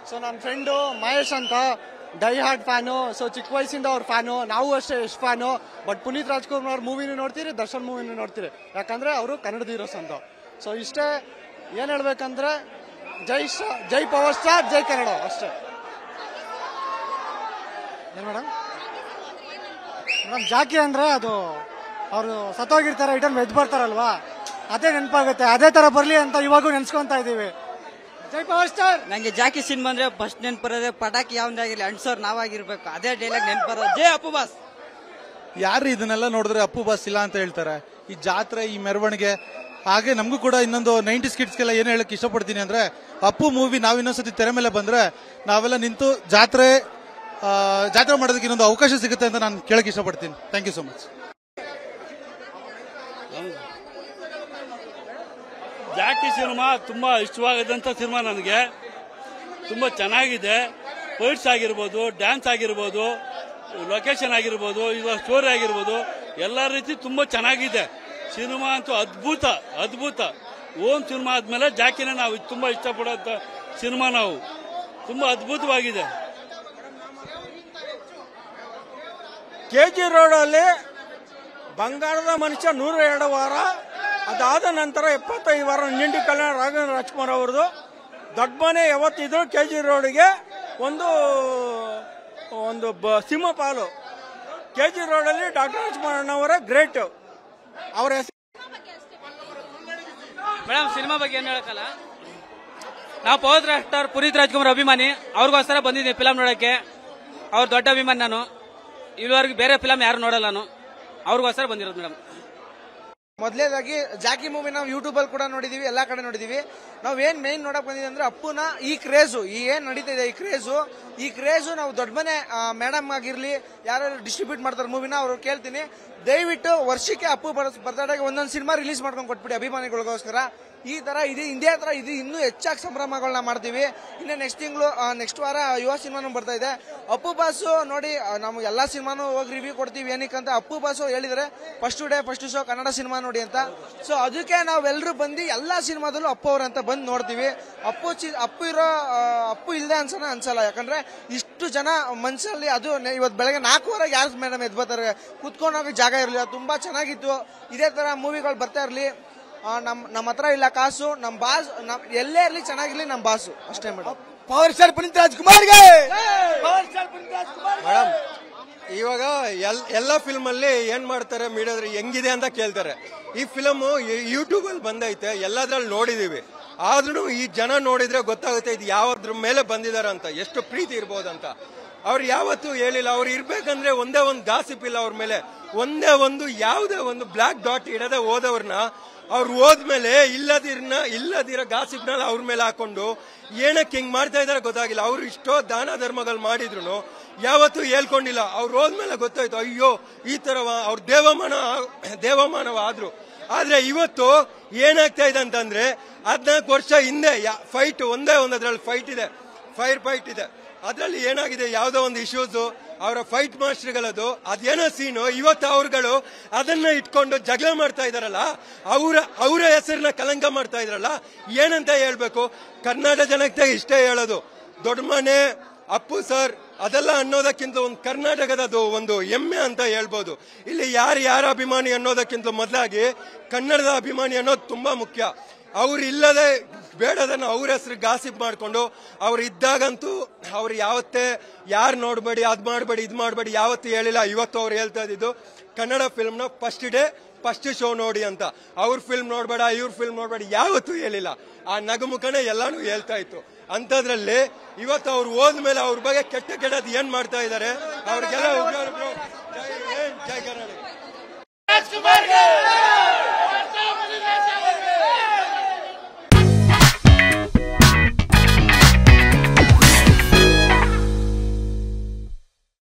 So ನನ್ನ friend Mahesh ಅಂತ dye hard fan. So ಚಿಕ್ಕ ವಯಸ್ಸಿಂದ ಅವ್ರ ಫ್ಯಾನು, ನಾವು ಅಷ್ಟೇ ಎಷ್ಟು ಫ್ಯಾನು. ಬಟ್ ಪುನೀತ್ ರಾಜ್ಕುಮಾರ್ ಅವ್ರ ಮೂವಿನೂ ನೋಡ್ತೀರಿ, ದರ್ಶನ್ ಮೂವಿನೂ ನೋಡ್ತೀರಿ, ಯಾಕಂದ್ರೆ ಅವರು ಕನ್ನಡದ ಹೀರೋಸ್ ಅಂತ. ಸೊ ಇಷ್ಟೇ ಏನ್ ಹೇಳ್ಬೇಕಂದ್ರೆ ಜೈ ಪವರ್ ಸ್ಟಾರ್, ಜೈ ಕನ್ನಡ ಅಷ್ಟೇ. ಏನ್ ಮೇಡಮ್ ಜಾಕಿ ಅಂದ್ರೆ ಅದು ಅವರು ಸತ್ತೋಗಿರ್ತಾರೆ, ರಿಟರ್ನ್ ಎದ್ದು ಬರ್ತಾರಲ್ವಾ, ಅದೇ ನೆನಪಾಗುತ್ತೆ. ಅದೇ ತರ ಬರ್ಲಿ ಅಂತ ಇವಾಗೂ ನೆನ್ಸ್ಕೊಂತಾ ಇದೀವಿ. ಜೈ ಪವರ್ ಸ್ಟಾರ್. ನಂಗೆ ಜಾಕಿ ಸಿನಿಮಾ ಅಂದ್ರೆ ಫಸ್ಟ್ ನೆನಪರೋದೇ ಪಟಾಕಿ ಯಾವ್ದಾಗಿರ್ಲಿ ಅಂಟ್ಸೋರ್ ನಾವಾಗಿರ್ಬೇಕು, ಅದೇ ಡೈಲಾಗ್ ನೆನಪರೋದು. ಜೈ ಅಪ್ಪು ಬಾಸ್. ಯಾರು ಇದನ್ನೆಲ್ಲ ನೋಡಿದ್ರೆ ಅಪ್ಪು ಬಾಸ್ ಇಲ್ಲ ಅಂತ ಹೇಳ್ತಾರೆ. ಈ ಜಾತ್ರೆ, ಈ ಮೆರವಣಿಗೆ, ಹಾಗೆ ನಮಗೂ ಕೂಡ ಇನ್ನೊಂದು 90s ಕಿಡ್ಸ್ಗೆಲ್ಲ ಏನ್ ಹೇಳಕ್ ಇಷ್ಟಪಡ್ತೀನಿ ಅಂದ್ರೆ, ಅಪ್ಪು ಮೂವಿ ನಾವ್ ಇನ್ನೊಂದ್ಸತಿ ತೆರೆ ಮೇಲೆ ಬಂದ್ರೆ ನಾವೆಲ್ಲ ನಿಂತು ಜಾತ್ರೆ ಮಾಡೋದಕ್ಕೆ ಇನ್ನೊಂದು ಅವಕಾಶ ಸಿಗುತ್ತೆ ಅಂತ ನಾನು ಕೇಳಕ್ ಇಷ್ಟಪಡ್ತೀನಿ. Thank you so much. Jackie cinema ತುಂಬಾ ಇಷ್ಟವಾಗದಂತ ಸಿನಿಮಾ. ನನಗೆ ತುಂಬಾ ಚೆನ್ನಾಗಿದೆ. ಫೈಟ್ಸ್ ಆಗಿರ್ಬೋದು, ಡ್ಯಾನ್ಸ್ ಆಗಿರ್ಬೋದು, ಲೊಕೇಶನ್ ಆಗಿರ್ಬೋದು, ಇವಾಗ ಸ್ಟೋರಿ ಆಗಿರ್ಬೋದು, ಎಲ್ಲ ರೀತಿ ತುಂಬಾ ಚೆನ್ನಾಗಿದೆ. ಸಿನಿಮಾ ಅಂತೂ ಅದ್ಭುತ. ಓಂ ಸಿನಿಮಾ ಆದ್ಮೇಲೆ ಜಾಕಿನ ನಾವು ತುಂಬಾ ಇಷ್ಟಪಡೋಂತ ಸಿನಿಮಾ. ನಾವು ತುಂಬಾ ಅದ್ಭುತವಾಗಿದೆ. KG ರೋಡಲ್ಲಿ ಬಂಗಾರದ ಮನುಷ್ಯ 102 ವಾರ, ಅದಾದ ನಂತರ 75 ವಾರ ನಿಂಡಿ ಕಲ್ಯಾಣ ರಾಘವೇಂದ್ರ ರಾಜ್ಕುಮಾರ್ ಅವರದು ದೊಡ್ಡ ಮನೆ ಯಾವತ್ತಿದ್ರು KG ರೋಡ್ಗೆ ಒಂದು ಸಿಂಹ ಪಾಲು. KG ರೋಡಲ್ಲಿ ಡಾಕ್ಟರ್ ರಾಜ್ಕುಮಾರ್ ಅವರ ಗ್ರೇಟ್. ಅವರ ಹೆಸರು ಮೇಡಮ್ ಸಿನಿಮಾ ಬಗ್ಗೆ ಏನ್ ಹೇಳಕ್ಕಲ್ಲ. ನಾವು ಪವರ್ ಸ್ಟಾರ್ ಪುನೀತ್ ರಾಜ್ಕುಮಾರ್ ಅಭಿಮಾನಿ. ಅವ್ರಿಗೋಸ್ಕರ ಬಂದಿದ್ದೀನಿ ಫಿಲಂ ನೋಡಕ್ಕೆ. ಅವ್ರ ದೊಡ್ಡ ಅಭಿಮಾನಿ ನಾನು. ಇಲ್ಲಿವರೆಗೂ ಬೇರೆ ಫಿಲಂ ಯಾರು ನೋಡಲ್ಲ ನಾನು. ಅವ್ರಿಗೋಸ್ಕರ ಬಂದಿರೋದು ಮೇಡಮ್. ಮೊದಲೇದಾಗಿ ಜಾಕಿ ಮೂವಿ ನಾವು ಯೂಟ್ಯೂಬ್ ಅಲ್ಲಿ ಕೂಡ ನೋಡಿದೀವಿ, ಎಲ್ಲಾ ಕಡೆ ನೋಡಿದೀವಿ. ನಾವ್ ಏನ್ ಮೇನ್ ನೋಡಕ್ ಬಂದಿದ್ದೀವಿ ಅಂದ್ರೆ ಅಪ್ಪುನ ಈ ಕ್ರೇಜು, ಏನ್ ನಡೀತಿದೆ ಈ ಕ್ರೇಜು ನಾವು ದೊಡ್ಡ ಮನೆ ಮೇಡಮ್ ಆಗಿರ್ಲಿ, ಯಾರು ಡಿಸ್ಟ್ರಿಬ್ಯೂಟ್ ಮಾಡ್ತಾರೆ ಮೂವಿನ, ಅವ್ರು ಕೇಳ್ತೀನಿ ದಯವಿಟ್ಟು ವರ್ಷಕ್ಕೆ ಅಪ್ಪು ಬರ್ತ್ಡೇಗೆ ಒಂದೊಂದು ಸಿನಿಮಾ ರಿಲೀಸ್ ಮಾಡ್ಕೊಂಡು ಕೊಟ್ಬಿಡಿ ಅಭಿಮಾನಿಗಳಿಗೋಸ್ಕರ. ಈ ತರ ಇದು ಇಂಡಿಯಾ ತರ ಇದು ಇನ್ನೂ ಹೆಚ್ಚಾಗಿ ಸಂಭ್ರಮಗಳನ್ನ ಮಾಡ್ತೀವಿ. ಇನ್ನು ನೆಕ್ಸ್ಟ್ ವಾರ ಯುವ ಸಿನಿಮಾನು ಬರ್ತಾ ಇದೆ. ಅಪ್ಪು ಬಾಸು ನೋಡಿ, ನಾವು ಎಲ್ಲಾ ಸಿನಿಮಾನು ಹೋಗಿ ರಿವ್ಯೂ ಕೊಡ್ತೀವಿ. ಏನಕ್ಕಂತ ಅಪ್ಪು ಬಾಸು ಹೇಳಿದ್ರೆ ಫಸ್ಟ್ ಶೋ ಕನ್ನಡ ಸಿನಿಮಾ ನೋಡಿ ಅಂತ. ಸೊ ಅದಕ್ಕೆ ನಾವೆಲ್ಲರೂ ಬಂದು ಎಲ್ಲಾ ಸಿನಿಮಾದಲ್ಲೂ ಅಪ್ಪು ಅವ್ರಂತ ಬಂದು ನೋಡ್ತೀವಿ. ಅಪ್ಪು ಇಲ್ಲದೆ ಅನ್ಸಲ್ಲ. ಯಾಕಂದ್ರೆ ಇಷ್ಟು ಜನ ಮನ್ಸಲ್ಲಿ, ಅದು ಇವತ್ತು ಬೆಳಗ್ಗೆ 4 ಯಾರು ಮೇಡಮ್ ಎದ್ದು ಬರ್ತಾರೆ, ಕುತ್ಕೊಂಡೋಗಿ ಜಾಗ ಇರಲಿಲ್ಲ. ತುಂಬಾ ಚೆನ್ನಾಗಿತ್ತು. ಇದೇ ತರ ಮೂವಿಗಳು ಬರ್ತಾ ಇರ್ಲಿ. ನಮ್ಮ ಹತ್ರ ಇಲ್ಲ ಕಾಸು, ನಮ್ ಬಾಸ್ ಎಲ್ಲೇ ಇರ್ಲಿ ಚೆನ್ನಾಗಿರ್ಲಿ, ನಮ್ ಬಾಸು ಅಷ್ಟೇ ಮೇಡಮ್. ಪವರ್ ಸ್ಟಾರ್ ಪುನೀತ್ ರಾಜ್ಕುಮಾರ್ಗೆ. ಮೇಡಮ್, ಇವಾಗ ಎಲ್ಲ ಫಿಲ್ಮ್ ಅಲ್ಲಿ ಏನ್ ಮಾಡ್ತಾರೆ ಮೀಡಿಯಾದ್ರೆ ಹೆಂಗಿದೆ ಅಂತ ಕೇಳ್ತಾರೆ. ಈ ಫಿಲಮ್ ಯೂಟ್ಯೂಬ್ ಅಲ್ಲಿ ಬಂದೈತೆ, ಎಲ್ಲದ್ರಲ್ಲಿ ನೋಡಿದೀವಿ. ಆದ್ರೂ ಈ ಜನ ನೋಡಿದ್ರೆ ಗೊತ್ತಾಗುತ್ತೆ ಇದು ಯಾವ್ದ್ರ ಮೇಲೆ ಬಂದಿದಾರ ಅಂತ, ಎಷ್ಟು ಪ್ರೀತಿ ಇರ್ಬೋದಂತ. ಅವ್ರು ಯಾವತ್ತೂ ಹೇಳಿಲ್ಲ. ಅವ್ರು ಇರ್ಬೇಕಂದ್ರೆ ಒಂದೇ ಒಂದು ಗಾಸಿಪ್ ಇಲ್ಲ ಅವ್ರ ಮೇಲೆ. ಯಾವುದೇ ಒಂದು ಬ್ಲಾಕ್ ಡಾಟ್ ಇಡದೆ ಹೋದವ್ರನ್ನ ಅವ್ರು ಹೋದ್ಮೇಲೆ ಇಲ್ಲದಿರೋ ಗಾಸಿಪ್ನ ಅವ್ರ ಮೇಲೆ ಹಾಕೊಂಡು ಏನಕ್ಕೆ ಹಿಂಗ್ ಮಾಡ್ತಾ ಇದಾರೆ ಗೊತ್ತಾಗಿಲ್ಲ. ಅವ್ರು ಇಷ್ಟೋ ದಾನ ಧರ್ಮಗಳು ಮಾಡಿದ್ರು ಯಾವತ್ತೂ ಹೇಳ್ಕೊಂಡಿಲ್ಲ. ಅವ್ರು ಹೋದ್ಮೇಲೆ ಗೊತ್ತಾಯ್ತು, ಅಯ್ಯೋ ಈ ತರ ಅವ್ರ ದೇವಮಾನವ ಆದ್ರು. ಆದ್ರೆ ಇವತ್ತು ಏನಾಗ್ತಾ ಇದೆ ಅಂತಂದ್ರೆ 14 ವರ್ಷ ಹಿಂದೆ ಫೈಟ್ ಒಂದ್ರಲ್ಲಿ ಫೈಟ್ ಇದೆ, ಫೈರ್ ಫೈಟ್ ಇದೆ. ಅದ್ರಲ್ಲಿ ಏನಾಗಿದೆ, ಯಾವ್ದೋ ಒಂದು ಇಶ್ಯೂಸ್ ಅವರ ಫೈಟ್ ಮಾಸ್ಟರ್ಗಳದು ಅದೇನೋ ಸೀನು, ಇವತ್ತು ಅವ್ರುಗಳು ಅದನ್ನ ಇಟ್ಕೊಂಡು ಜಗಳ ಮಾಡ್ತಾ ಇದಾರಲ್ಲ, ಅವರ ಹೆಸರನ್ನ ಕಲಂಕ ಮಾಡ್ತಾ ಇದ್ರಲ್ಲ. ಏನಂತ ಹೇಳ್ಬೇಕು? ಕರ್ನಾಟಕ ಜನಕ್ಕೆ ಇಷ್ಟೇ ಹೇಳೋದು, ದೊಡ್ಡ ಮನೆ ಅಪ್ಪು ಸರ್ ಅದೆಲ್ಲ ಅನ್ನೋದಕ್ಕಿಂತ ಒಂದು ಕರ್ನಾಟಕದ ಒಂದು ಹೆಮ್ಮೆ ಅಂತ ಹೇಳ್ಬೋದು. ಇಲ್ಲಿ ಯಾರ ಅಭಿಮಾನಿ ಅನ್ನೋದಕ್ಕಿಂತ ಮೊದಲಾಗಿ ಕನ್ನಡದ ಅಭಿಮಾನಿ ಅನ್ನೋದು ತುಂಬಾ ಮುಖ್ಯ. ಅವ್ರು ಇಲ್ಲದೆ ಬೇಡದನ್ನ ಅವ್ರ ಹೆಸರು ಗಾಸಿಪ್ ಮಾಡ್ಕೊಂಡು ಅವ್ರು ಇದ್ದಾಗಂತೂ ಅವ್ರು ಯಾವತ್ತೇ ಯಾರು ನೋಡ್ಬೇಡಿ, ಅದ್ ಮಾಡ್ಬೇಡಿ, ಇದ್ ಮಾಡ್ಬೇಡಿ ಯಾವತ್ತೂ ಹೇಳಿಲ್ಲ. ಇವತ್ತು ಅವ್ರು ಹೇಳ್ತಾ ಇದ್ದಿದ್ದು ಕನ್ನಡ ಫಿಲ್ಮ್ ನ ಫಸ್ಟ್ ಶೋ ನೋಡಿ ಅಂತ. ಅವ್ರ ಫಿಲ್ಮ್ ನೋಡ್ಬೇಡ, ಇವ್ರ ಫಿಲ್ಮ್ ನೋಡ್ಬೇಡ ಯಾವತ್ತೂ ಹೇಳಿಲ್ಲ. ಆ ನಗುಮುಖನೇ ಎಲ್ಲಾನು ಹೇಳ್ತಾ ಇತ್ತು. ಅಂತದ್ರಲ್ಲಿ ಇವತ್ತು ಅವ್ರು ಹೋದ್ಮೇಲೆ ಅವ್ರ ಬಗ್ಗೆ ಕೆಟ್ಟದ್ ಏನ್ ಮಾಡ್ತಾ ಇದಾರೆ ಅವ್ರಿಗೆಲ್ಲ ಜೈ ಕರ್ನಾಟಕ.